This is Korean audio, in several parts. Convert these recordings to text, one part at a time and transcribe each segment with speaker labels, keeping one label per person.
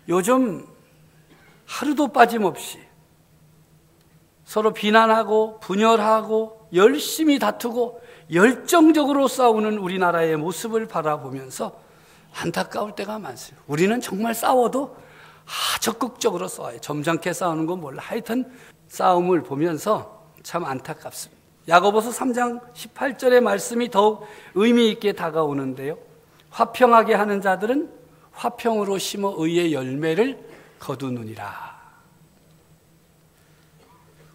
Speaker 1: 요즘 하루도 빠짐없이 서로 비난하고 분열하고 열심히 다투고 열정적으로 싸우는 우리나라의 모습을 바라보면서 안타까울 때가 많습니다. 우리는 정말 싸워도 적극적으로 싸워요. 점잖게 싸우는 건 몰라. 하여튼 싸움을 보면서 참 안타깝습니다. 야고보서 3장 18절의 말씀이 더욱 의미 있게 다가오는데요. 화평하게 하는 자들은 화평으로 심어 의의 열매를 거두느니라.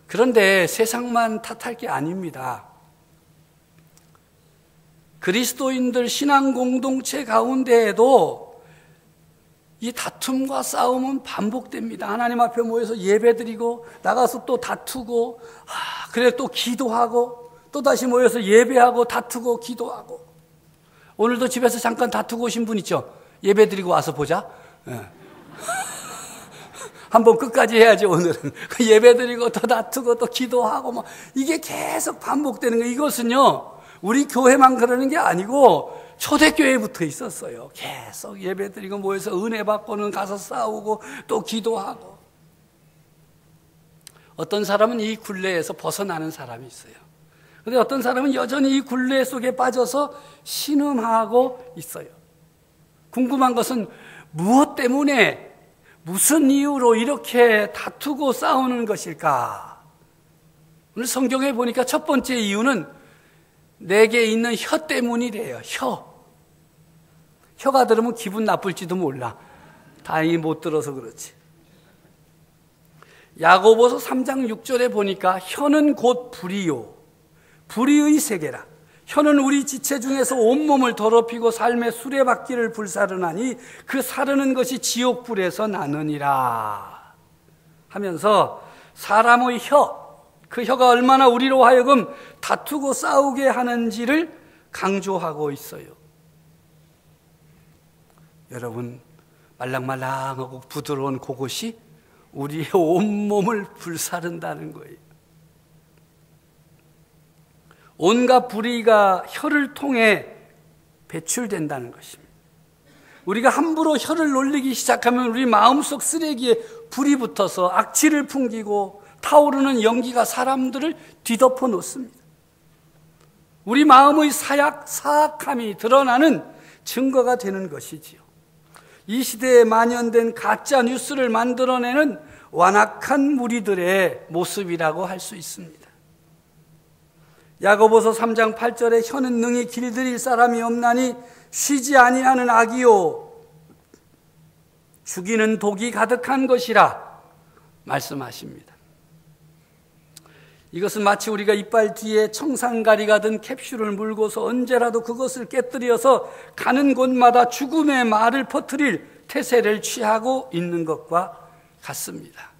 Speaker 1: 그런데 세상만 탓할 게 아닙니다. 그리스도인들 신앙 공동체 가운데에도 이 다툼과 싸움은 반복됩니다. 하나님 앞에 모여서 예배드리고 나가서 또 다투고 그래 또 기도하고 또 다시 모여서 예배하고 다투고 기도하고. 오늘도 집에서 잠깐 다투고 오신 분 있죠? 예배드리고 와서 보자. 한번 끝까지 해야지. 오늘은 예배드리고 또 다투고 또 기도하고 이게 계속 반복되는 거예요. 이것은요 우리 교회만 그러는 게 아니고 초대교회부터 있었어요. 계속 예배드리고 모여서 은혜 받고는 가서 싸우고 또 기도하고. 어떤 사람은 이 굴레에서 벗어나는 사람이 있어요. 그런데 어떤 사람은 여전히 이 굴레 속에 빠져서 신음하고 있어요. 궁금한 것은 무엇 때문에 무슨 이유로 이렇게 다투고 싸우는 것일까? 오늘 성경에 보니까 첫 번째 이유는 내게 있는 혀 때문이래요. 혀가 들으면 기분 나쁠지도 몰라. 다행히 못 들어서 그렇지. 야고보서 3장 6절에 보니까 혀는 곧 불이요 불의의 세계라. 혀는 우리 지체 중에서 온몸을 더럽히고 삶의 수레바퀴를 불사르나니 그 사르는 것이 지옥불에서 나느니라 하면서 사람의 그 혀가 얼마나 우리로 하여금 다투고 싸우게 하는지를 강조하고 있어요. 여러분, 말랑말랑하고 부드러운 그것이 우리의 온몸을 불사른다는 거예요. 온갖 불의가 혀를 통해 배출된다는 것입니다. 우리가 함부로 혀를 놀리기 시작하면 우리 마음속 쓰레기에 불이 붙어서 악취를 풍기고 타오르는 연기가 사람들을 뒤덮어 놓습니다. 우리 마음의 사악함이 드러나는 증거가 되는 것이지요. 이 시대에 만연된 가짜 뉴스를 만들어내는 완악한 무리들의 모습이라고 할 수 있습니다. 야고보서 3장 8절에 혀는 능히 길들일 사람이 없나니 쉬지 아니하는 악이요 죽이는 독이 가득한 것이라 말씀하십니다. 이것은 마치 우리가 이빨 뒤에 청산가리가 든 캡슐을 물고서 언제라도 그것을 깨뜨려서 가는 곳마다 죽음의 말을 퍼뜨릴 태세를 취하고 있는 것과 같습니다.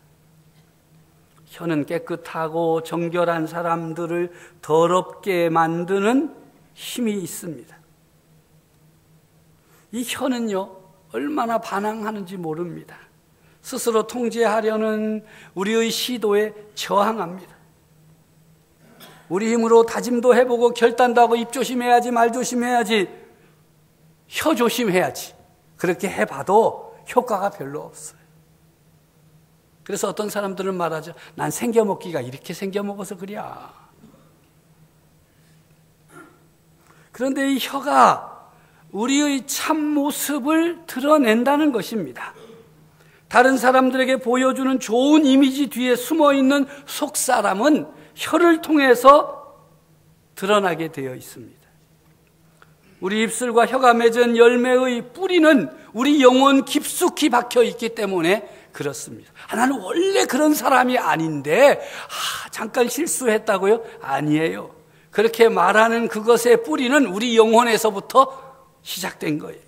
Speaker 1: 혀는 깨끗하고 정결한 사람들을 더럽게 만드는 힘이 있습니다. 이 혀는요, 얼마나 반항하는지 모릅니다. 스스로 통제하려는 우리의 시도에 저항합니다. 우리 힘으로 다짐도 해보고 결단도 하고 입 조심해야지 말 조심해야지 혀 조심해야지 그렇게 해봐도 효과가 별로 없어요. 그래서 어떤 사람들은 말하죠. 난 생겨먹기가 이렇게 생겨먹어서 그래. 그런데 이 혀가 우리의 참모습을 드러낸다는 것입니다. 다른 사람들에게 보여주는 좋은 이미지 뒤에 숨어있는 속사람은 혀를 통해서 드러나게 되어 있습니다. 우리 입술과 혀가 맺은 열매의 뿌리는 우리 영혼 깊숙이 박혀 있기 때문에 그렇습니다. 나는 원래 그런 사람이 아닌데 잠깐 실수했다고요? 아니에요. 그렇게 말하는 그것의 뿌리는 우리 영혼에서부터 시작된 거예요.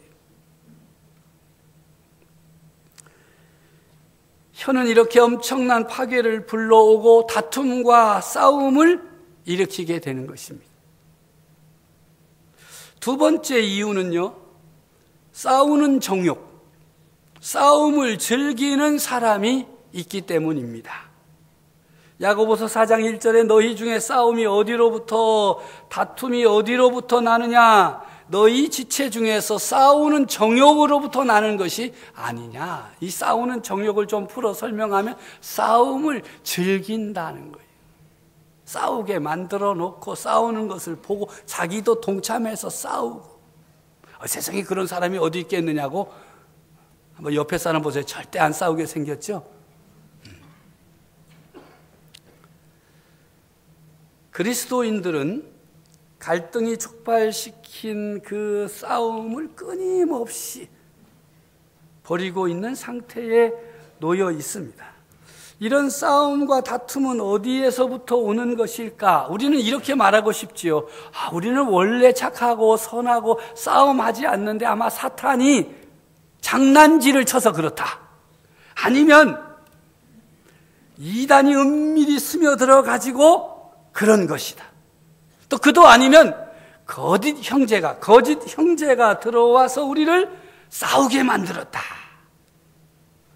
Speaker 1: 혀는 이렇게 엄청난 파괴를 불러오고 다툼과 싸움을 일으키게 되는 것입니다. 두 번째 이유는요, 싸우는 정욕, 싸움을 즐기는 사람이 있기 때문입니다. 야고보서 4장 1절에 너희 중에 싸움이 어디로부터 다툼이 어디로부터 나느냐, 너희 지체 중에서 싸우는 정욕으로부터 나는 것이 아니냐. 이 싸우는 정욕을 좀 풀어 설명하면 싸움을 즐긴다는 거예요. 싸우게 만들어 놓고 싸우는 것을 보고 자기도 동참해서 싸우고. 세상에 그런 사람이 어디 있겠느냐고. 한번 옆에 사람 보세요. 절대 안 싸우게 생겼죠? 그리스도인들은 갈등이 촉발시킨 그 싸움을 끊임없이 벌이고 있는 상태에 놓여 있습니다. 이런 싸움과 다툼은 어디에서부터 오는 것일까? 우리는 이렇게 말하고 싶지요. 우리는 원래 착하고 선하고 싸움하지 않는데 아마 사탄이 장난질을 쳐서 그렇다. 아니면 이단이 은밀히 스며들어 가지고 그런 것이다. 또 그도 아니면 거짓 형제가 들어와서 우리를 싸우게 만들었다.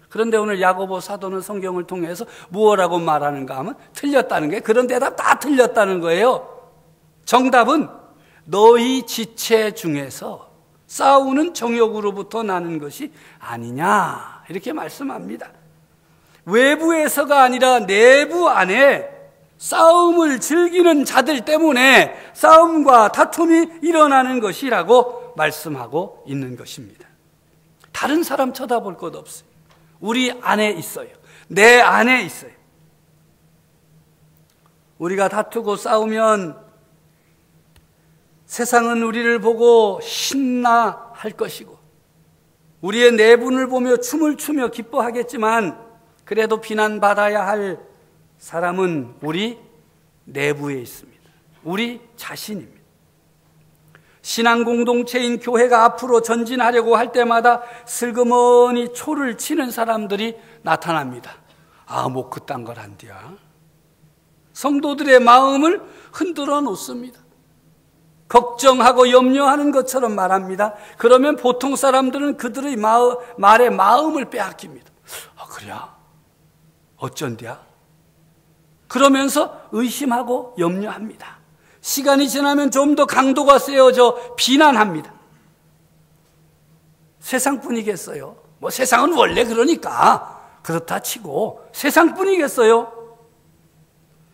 Speaker 1: 그런데 오늘 야고보 사도는 성경을 통해서 무엇라고 말하는가 하면 틀렸다는 게, 그런 대답 다 틀렸다는 거예요. 정답은 너희 지체 중에서 싸우는 정욕으로부터 나는 것이 아니냐, 이렇게 말씀합니다. 외부에서가 아니라 내부 안에 싸움을 즐기는 자들 때문에 싸움과 다툼이 일어나는 것이라고 말씀하고 있는 것입니다. 다른 사람 쳐다볼 것 없어요. 우리 안에 있어요. 내 안에 있어요. 우리가 다투고 싸우면 세상은 우리를 보고 신나할 것이고 우리의 내분을 보며 춤을 추며 기뻐하겠지만 그래도 비난받아야 할 사람은 우리 내부에 있습니다. 우리 자신입니다. 신앙 공동체인 교회가 앞으로 전진하려고 할 때마다 슬그머니 초를 치는 사람들이 나타납니다. 뭐 그딴 걸 한디야. 성도들의 마음을 흔들어 놓습니다. 걱정하고 염려하는 것처럼 말합니다. 그러면 보통 사람들은 그들의 말에 마음을 빼앗깁니다. 그래야? 어쩐디야? 그러면서 의심하고 염려합니다. 시간이 지나면 좀 더 강도가 세워져 비난합니다. 세상뿐이겠어요? 세상은 원래 그러니까 그렇다 치고 세상뿐이겠어요?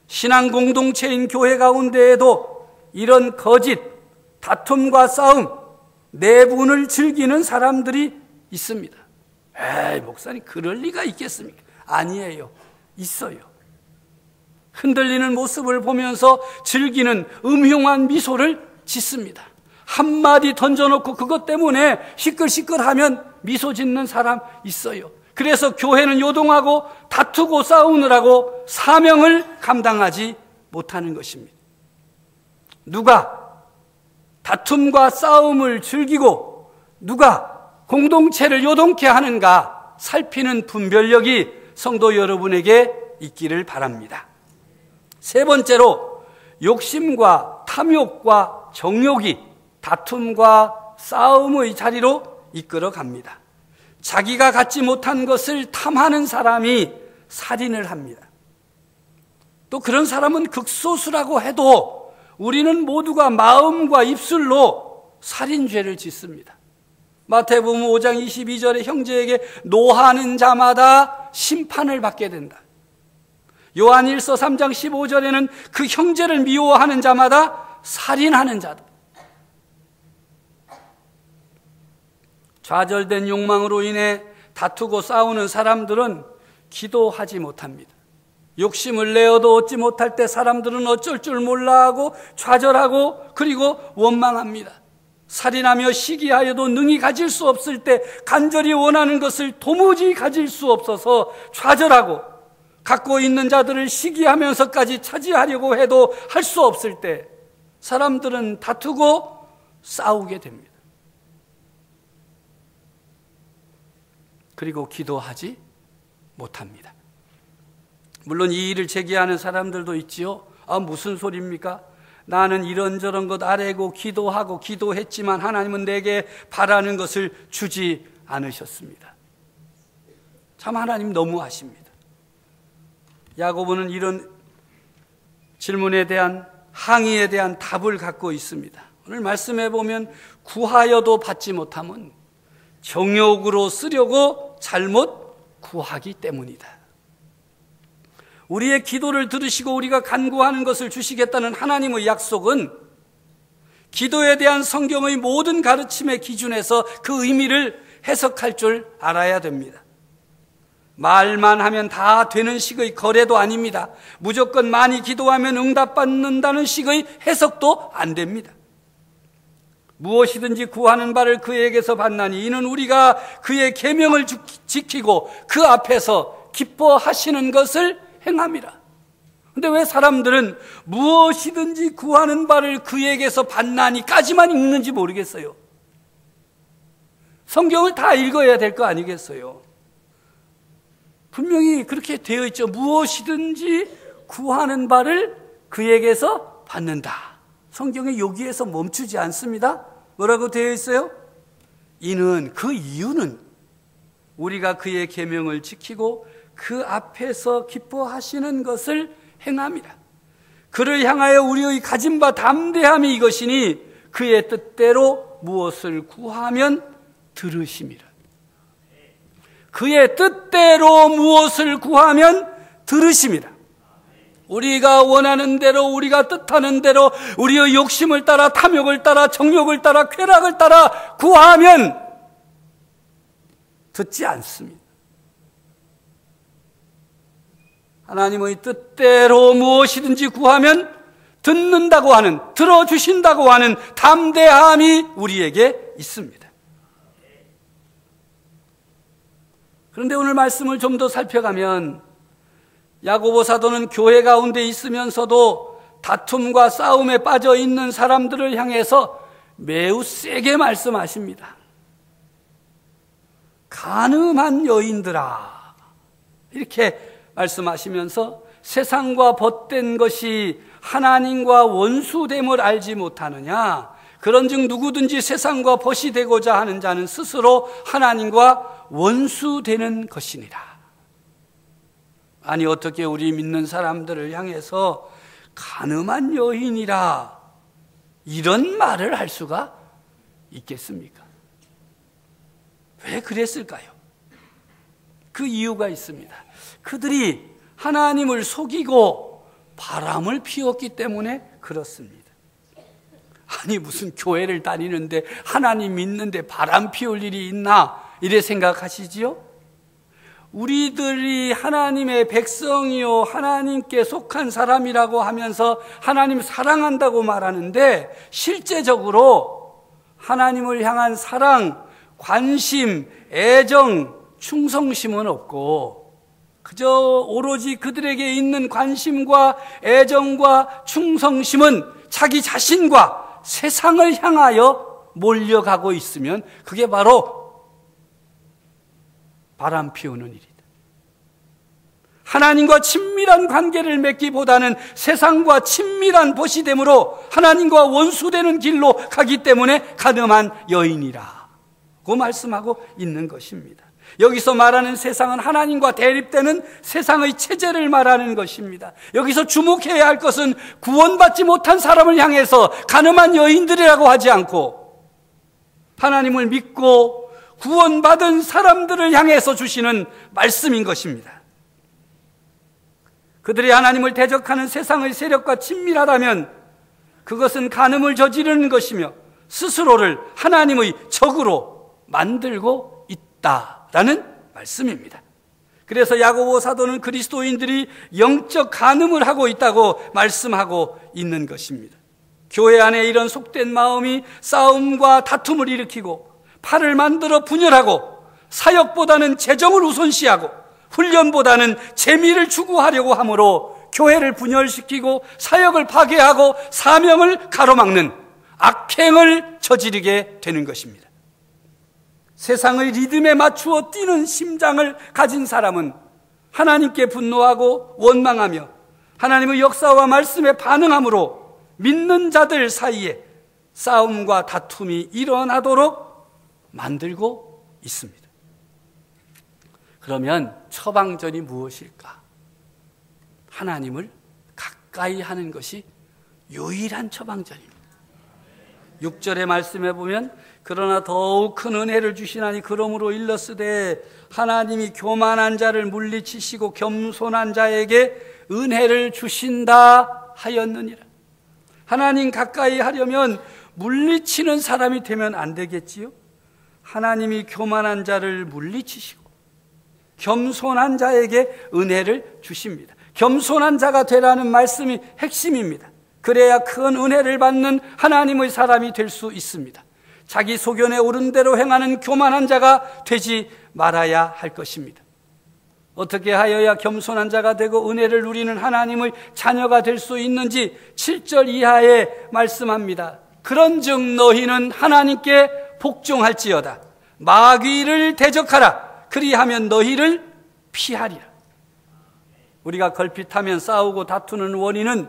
Speaker 1: 신앙 공동체인 교회 가운데에도 이런 거짓, 다툼과 싸움, 내분을 즐기는 사람들이 있습니다. 목사님 그럴 리가 있겠습니까? 아니에요. 있어요. 흔들리는 모습을 보면서 즐기는 음흉한 미소를 짓습니다. 한마디 던져놓고 그것 때문에 시끌시끌하면 미소 짓는 사람 있어요. 그래서 교회는 요동하고 다투고 싸우느라고 사명을 감당하지 못하는 것입니다. 누가 다툼과 싸움을 즐기고 누가 공동체를 요동케 하는가 살피는 분별력이 성도 여러분에게 있기를 바랍니다. 세 번째로 욕심과 탐욕과 정욕이 다툼과 싸움의 자리로 이끌어 갑니다. 자기가 갖지 못한 것을 탐하는 사람이 살인을 합니다. 또 그런 사람은 극소수라고 해도 우리는 모두가 마음과 입술로 살인죄를 짓습니다. 마태복음 5장 22절에 형제에게 노하는 자마다 심판을 받게 된다. 요한일서 3장 15절에는 그 형제를 미워하는 자마다 살인하는 자다. 좌절된 욕망으로 인해 다투고 싸우는 사람들은 기도하지 못합니다. 욕심을 내어도 얻지 못할 때 사람들은 어쩔 줄 몰라 하고 좌절하고 그리고 원망합니다. 살인하며 시기하여도 능히 가질 수 없을 때 간절히 원하는 것을 도무지 가질 수 없어서 좌절하고 갖고 있는 자들을 시기하면서까지 차지하려고 해도 할 수 없을 때 사람들은 다투고 싸우게 됩니다. 그리고 기도하지 못합니다. 물론 이 일을 제기하는 사람들도 있지요. 무슨 소리입니까? 나는 이런저런 것 아뢰고 기도하고 기도했지만 하나님은 내게 바라는 것을 주지 않으셨습니다. 참 하나님 너무하십니다. 야고보는 이런 질문에 대한 항의에 대한 답을 갖고 있습니다. 오늘 말씀해 보면 구하여도 받지 못함은 정욕으로 쓰려고 잘못 구하기 때문이다. 우리의 기도를 들으시고 우리가 간구하는 것을 주시겠다는 하나님의 약속은 기도에 대한 성경의 모든 가르침의 기준에서 그 의미를 해석할 줄 알아야 됩니다. 말만 하면 다 되는 식의 거래도 아닙니다. 무조건 많이 기도하면 응답받는다는 식의 해석도 안 됩니다. 무엇이든지 구하는 바를 그에게서 받나니 이는 우리가 그의 계명을 지키고 그 앞에서 기뻐하시는 것을 행함이라. 근데 왜 사람들은 무엇이든지 구하는 바를 그에게서 받나니까지만 읽는지 모르겠어요. 성경을 다 읽어야 될 거 아니겠어요? 분명히 그렇게 되어 있죠. 무엇이든지 구하는 바를 그에게서 받는다. 성경의 여기에서 멈추지 않습니다. 뭐라고 되어 있어요? 이는, 그 이유는 우리가 그의 계명을 지키고 그 앞에서 기뻐하시는 것을 행함이라. 그를 향하여 우리의 가진 바 담대함이 이것이니 그의 뜻대로 무엇을 구하면 들으심이라. 그의 뜻대로 무엇을 구하면 들으심이라. 우리가 원하는 대로, 우리가 뜻하는 대로, 우리의 욕심을 따라, 탐욕을 따라, 정욕을 따라, 쾌락을 따라 구하면 듣지 않습니다. 하나님의 뜻대로 무엇이든지 구하면 듣는다고 하는, 들어주신다고 하는 담대함이 우리에게 있습니다. 그런데 오늘 말씀을 좀 더 살펴가면 야고보 사도는 교회 가운데 있으면서도 다툼과 싸움에 빠져 있는 사람들을 향해서 매우 세게 말씀하십니다. 간음한 여인들아, 이렇게 말씀하시면서 세상과 벗된 것이 하나님과 원수됨을 알지 못하느냐? 그런즉 누구든지 세상과 벗이 되고자 하는 자는 스스로 하나님과 원수되는 것이니라. 아니, 어떻게 우리 믿는 사람들을 향해서 간음한 여인이라 이런 말을 할 수가 있겠습니까? 왜 그랬을까요? 그 이유가 있습니다. 그들이 하나님을 속이고 바람을 피웠기 때문에 그렇습니다. 아니, 무슨 교회를 다니는데 하나님 믿는데 바람 피울 일이 있나? 이래 생각하시지요? 우리들이 하나님의 백성이요 하나님께 속한 사람이라고 하면서 하나님 사랑한다고 말하는데 실제적으로 하나님을 향한 사랑, 관심, 애정, 충성심은 없고 그저 오로지 그들에게 있는 관심과 애정과 충성심은 자기 자신과 세상을 향하여 몰려가고 있으면 그게 바로 바람 피우는 일이다. 하나님과 친밀한 관계를 맺기보다는 세상과 친밀한 벗이됨으로 하나님과 원수되는 길로 가기 때문에 간음한 여인이라고 말씀하고 있는 것입니다. 여기서 말하는 세상은 하나님과 대립되는 세상의 체제를 말하는 것입니다. 여기서 주목해야 할 것은 구원받지 못한 사람을 향해서 간음한 여인들이라고 하지 않고 하나님을 믿고 구원받은 사람들을 향해서 주시는 말씀인 것입니다. 그들이 하나님을 대적하는 세상의 세력과 친밀하다면 그것은 간음을 저지르는 것이며 스스로를 하나님의 적으로 만들고 있다라는 말씀입니다. 그래서 야고보 사도는 그리스도인들이 영적 간음을 하고 있다고 말씀하고 있는 것입니다. 교회 안에 이런 속된 마음이 싸움과 다툼을 일으키고 팔을 만들어 분열하고 사역보다는 재정을 우선시하고 훈련보다는 재미를 추구하려고 함으로 교회를 분열시키고 사역을 파괴하고 사명을 가로막는 악행을 저지르게 되는 것입니다. 세상의 리듬에 맞추어 뛰는 심장을 가진 사람은 하나님께 분노하고 원망하며 하나님의 역사와 말씀에 반응함으로 믿는 자들 사이에 싸움과 다툼이 일어나도록 만들고 있습니다. 그러면 처방전이 무엇일까? 하나님을 가까이 하는 것이 유일한 처방전입니다. 6절의 말씀에 보면 그러나 더욱 큰 은혜를 주시나니 그러므로 일렀으되 하나님이 교만한 자를 물리치시고 겸손한 자에게 은혜를 주신다 하였느니라. 하나님 가까이 하려면 물리치는 사람이 되면 안 되겠지요. 하나님이 교만한 자를 물리치시고 겸손한 자에게 은혜를 주십니다. 겸손한 자가 되라는 말씀이 핵심입니다. 그래야 큰 은혜를 받는 하나님의 사람이 될 수 있습니다. 자기 소견에 오른 대로 행하는 교만한 자가 되지 말아야 할 것입니다. 어떻게 하여야 겸손한 자가 되고 은혜를 누리는 하나님의 자녀가 될 수 있는지 7절 이하에 말씀합니다. 그런즉 너희는 하나님께 복종할지어다. 마귀를 대적하라. 그리하면 너희를 피하리라. 우리가 걸핏하면 싸우고 다투는 원인은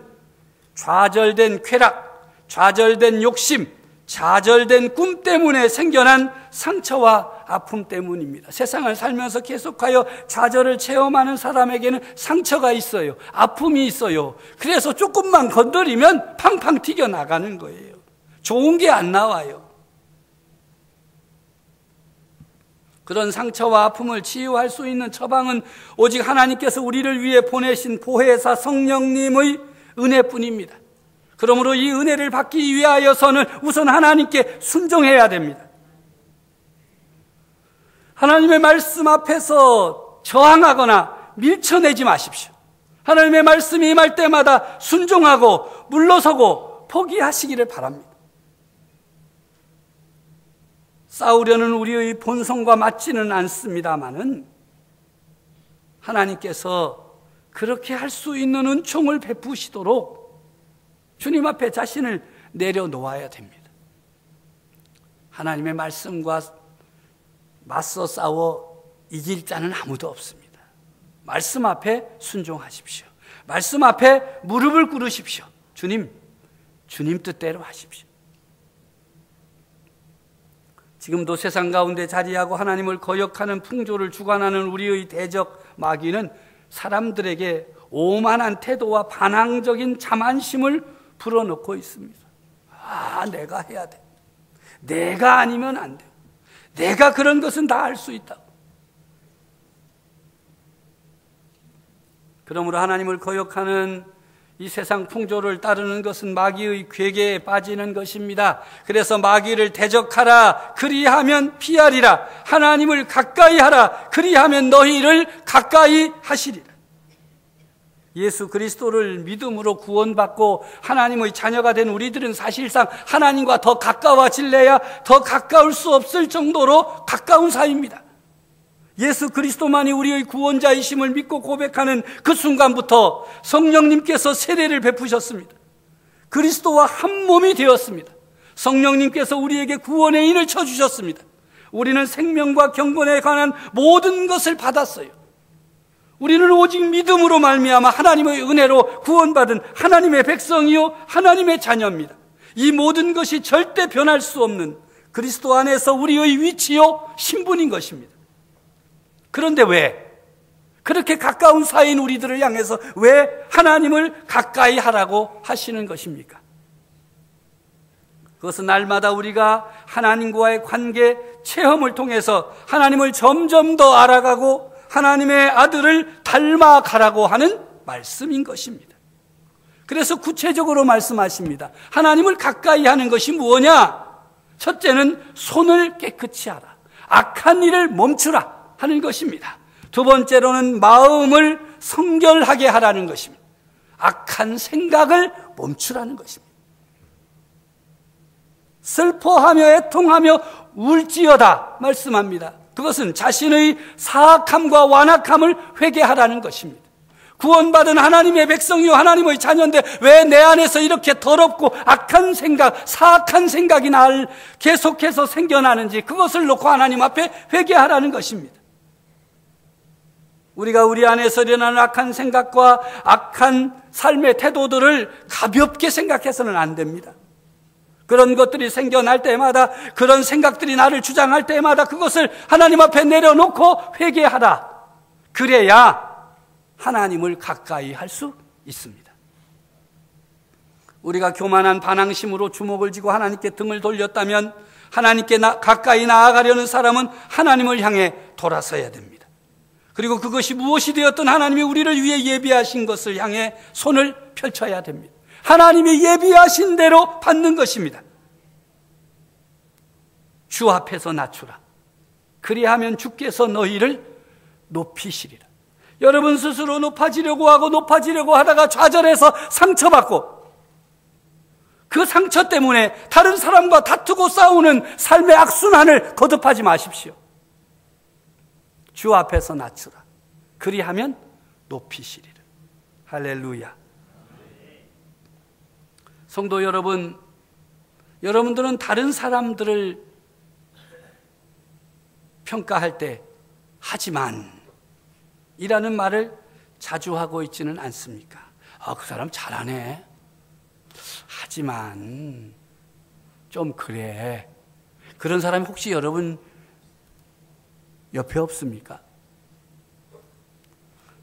Speaker 1: 좌절된 쾌락, 좌절된 욕심, 좌절된 꿈 때문에 생겨난 상처와 아픔 때문입니다. 세상을 살면서 계속하여 좌절을 체험하는 사람에게는 상처가 있어요. 아픔이 있어요. 그래서 조금만 건드리면 팡팡 튀겨나가는 거예요. 좋은 게 안 나와요. 그런 상처와 아픔을 치유할 수 있는 처방은 오직 하나님께서 우리를 위해 보내신 보혜사 성령님의 은혜뿐입니다. 그러므로 이 은혜를 받기 위하여서는 우선 하나님께 순종해야 됩니다. 하나님의 말씀 앞에서 저항하거나 밀쳐내지 마십시오. 하나님의 말씀이 임할 때마다 순종하고 물러서고 포기하시기를 바랍니다. 싸우려는 우리의 본성과 맞지는 않습니다마는 하나님께서 그렇게 할 수 있는 은총을 베푸시도록 주님 앞에 자신을 내려놓아야 됩니다. 하나님의 말씀과 맞서 싸워 이길 자는 아무도 없습니다. 말씀 앞에 순종하십시오. 말씀 앞에 무릎을 꿇으십시오. 주님 뜻대로 하십시오. 지금도 세상 가운데 자리하고 하나님을 거역하는 풍조를 주관하는 우리의 대적 마귀는 사람들에게 오만한 태도와 반항적인 자만심을 불어넣고 있습니다. 내가 해야 돼. 내가 아니면 안 돼. 내가 그런 것은 다 할 수 있다고. 그러므로 하나님을 거역하는 이 세상 풍조를 따르는 것은 마귀의 괴계에 빠지는 것입니다. 그래서 마귀를 대적하라. 그리하면 피하리라. 하나님을 가까이 하라. 그리하면 너희를 가까이 하시리라. 예수 그리스도를 믿음으로 구원받고 하나님의 자녀가 된 우리들은 사실상 하나님과 더 가까워질래야 더 가까울 수 없을 정도로 가까운 사이입니다. 예수 그리스도만이 우리의 구원자이심을 믿고 고백하는 그 순간부터 성령님께서 세례를 베푸셨습니다. 그리스도와 한 몸이 되었습니다. 성령님께서 우리에게 구원의 인을 쳐주셨습니다. 우리는 생명과 경건에 관한 모든 것을 받았어요. 우리는 오직 믿음으로 말미암아 하나님의 은혜로 구원받은 하나님의 백성이요 하나님의 자녀입니다. 이 모든 것이 절대 변할 수 없는 그리스도 안에서 우리의 위치요 신분인 것입니다. 그런데 왜 그렇게 가까운 사이인 우리들을 향해서 왜 하나님을 가까이 하라고 하시는 것입니까? 그것은 날마다 우리가 하나님과의 관계 체험을 통해서 하나님을 점점 더 알아가고 하나님의 아들을 닮아가라고 하는 말씀인 것입니다. 그래서 구체적으로 말씀하십니다. 하나님을 가까이 하는 것이 무엇이냐? 첫째는 손을 깨끗이 하라. 악한 일을 멈추라 하는 것입니다. 두 번째로는 마음을 성결하게 하라는 것입니다. 악한 생각을 멈추라는 것입니다. 슬퍼하며 애통하며 울지어다 말씀합니다. 그것은 자신의 사악함과 완악함을 회개하라는 것입니다. 구원받은 하나님의 백성이요 하나님의 자녀인데 왜 내 안에서 이렇게 더럽고 악한 생각, 사악한 생각이 날 계속해서 생겨나는지 그것을 놓고 하나님 앞에 회개하라는 것입니다. 우리가 우리 안에서 일어나는 악한 생각과 악한 삶의 태도들을 가볍게 생각해서는 안 됩니다. 그런 것들이 생겨날 때마다, 그런 생각들이 나를 주장할 때마다 그것을 하나님 앞에 내려놓고 회개하라. 그래야 하나님을 가까이 할 수 있습니다. 우리가 교만한 반항심으로 주먹을 쥐고 하나님께 등을 돌렸다면 하나님께 가까이 나아가려는 사람은 하나님을 향해 돌아서야 됩니다. 그리고 그것이 무엇이 되었든 하나님이 우리를 위해 예비하신 것을 향해 손을 펼쳐야 됩니다. 하나님이 예비하신 대로 받는 것입니다. 주 앞에서 낮추라. 그리하면 주께서 너희를 높이시리라. 여러분 스스로 높아지려고 하다가 좌절해서 상처받고 그 상처 때문에 다른 사람과 다투고 싸우는 삶의 악순환을 거듭하지 마십시오. 주 앞에서 낮추라. 그리하면 높이시리라. 할렐루야. 성도 여러분, 여러분들은 다른 사람들을 평가할 때 하지만 이라는 말을 자주 하고 있지는 않습니까? 그 사람 잘하네. 하지만 좀 그래. 그런 사람이 혹시 여러분 옆에 없습니까?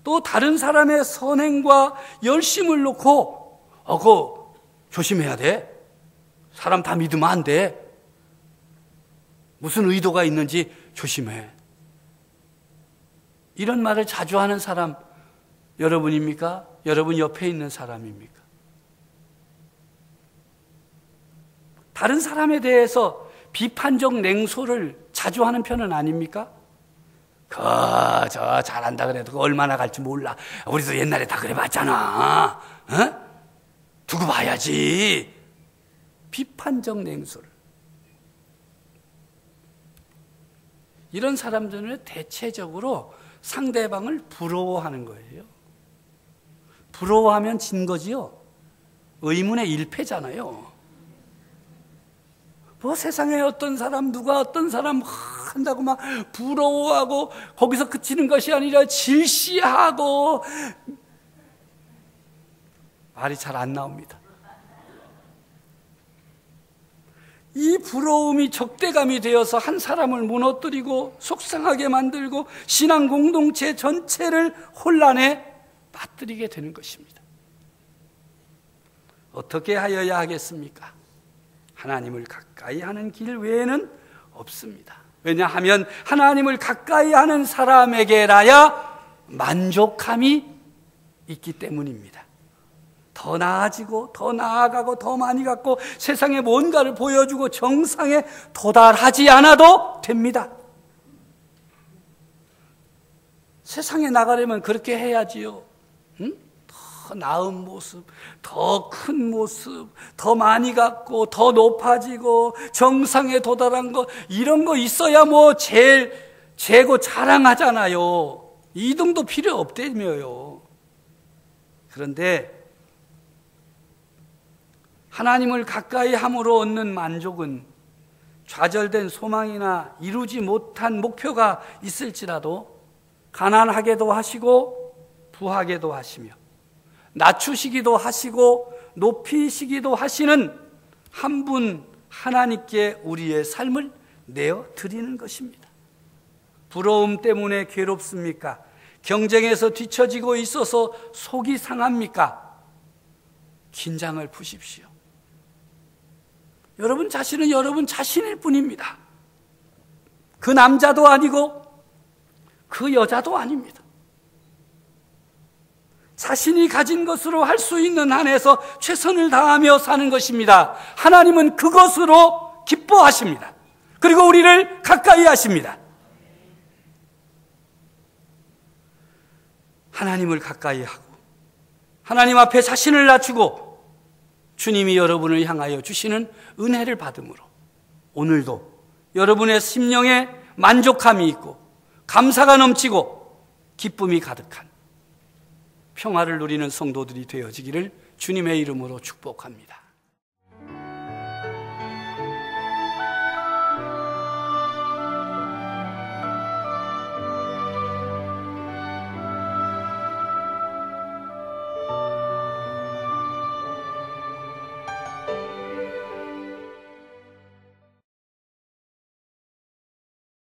Speaker 1: 또 다른 사람의 선행과 열심을 놓고 그거 조심해야 돼. 사람 다 믿으면 안 돼. 무슨 의도가 있는지 조심해. 이런 말을 자주 하는 사람 여러분입니까? 여러분 옆에 있는 사람입니까? 다른 사람에 대해서 비판적 냉소를 자주 하는 편은 아닙니까? 저 잘한다 그래도 그거 얼마나 갈지 몰라. 우리도 옛날에 다 그래 봤잖아. 두고 봐야지. 비판적 냉소를. 이런 사람들은 대체적으로 상대방을 부러워하는 거예요. 부러워하면 진 거지요. 의문의 일패잖아요. 뭐 세상에 어떤 사람 누가 어떤 사람 한다고 막 부러워하고 거기서 그치는 것이 아니라 질시하고 말이 잘 안 나옵니다. 이 부러움이 적대감이 되어서 한 사람을 무너뜨리고 속상하게 만들고 신앙 공동체 전체를 혼란에 빠뜨리게 되는 것입니다. 어떻게 하여야 하겠습니까? 하나님을 가까이 하는 길 외에는 없습니다. 왜냐하면 하나님을 가까이 하는 사람에게라야 만족함이 있기 때문입니다. 더 나아지고 더 나아가고 더 많이 갖고 세상에 뭔가를 보여주고 정상에 도달하지 않아도 됩니다. 세상에 나가려면 그렇게 해야지요. 더 나은 모습, 더 큰 모습, 더 많이 갖고 더 높아지고 정상에 도달한 거 이런 거 있어야 뭐 제일 재고 자랑하잖아요. 이등도 필요 없다며요. 그런데 하나님을 가까이 함으로 얻는 만족은 좌절된 소망이나 이루지 못한 목표가 있을지라도 가난하게도 하시고 부하게도 하시며 낮추시기도 하시고 높이시기도 하시는 한 분 하나님께 우리의 삶을 내어 드리는 것입니다. 부러움 때문에 괴롭습니까? 경쟁에서 뒤처지고 있어서 속이 상합니까? 긴장을 푸십시오. 여러분 자신은 여러분 자신일 뿐입니다. 그 남자도 아니고 그 여자도 아닙니다. 자신이 가진 것으로 할 수 있는 한에서 최선을 다하며 사는 것입니다. 하나님은 그것으로 기뻐하십니다. 그리고 우리를 가까이 하십니다. 하나님을 가까이 하고 하나님 앞에 자신을 낮추고 주님이 여러분을 향하여 주시는 은혜를 받음으로 오늘도 여러분의 심령에 만족함이 있고 감사가 넘치고 기쁨이 가득한 평화를 누리는 성도들이 되어지기를 주님의 이름으로 축복합니다.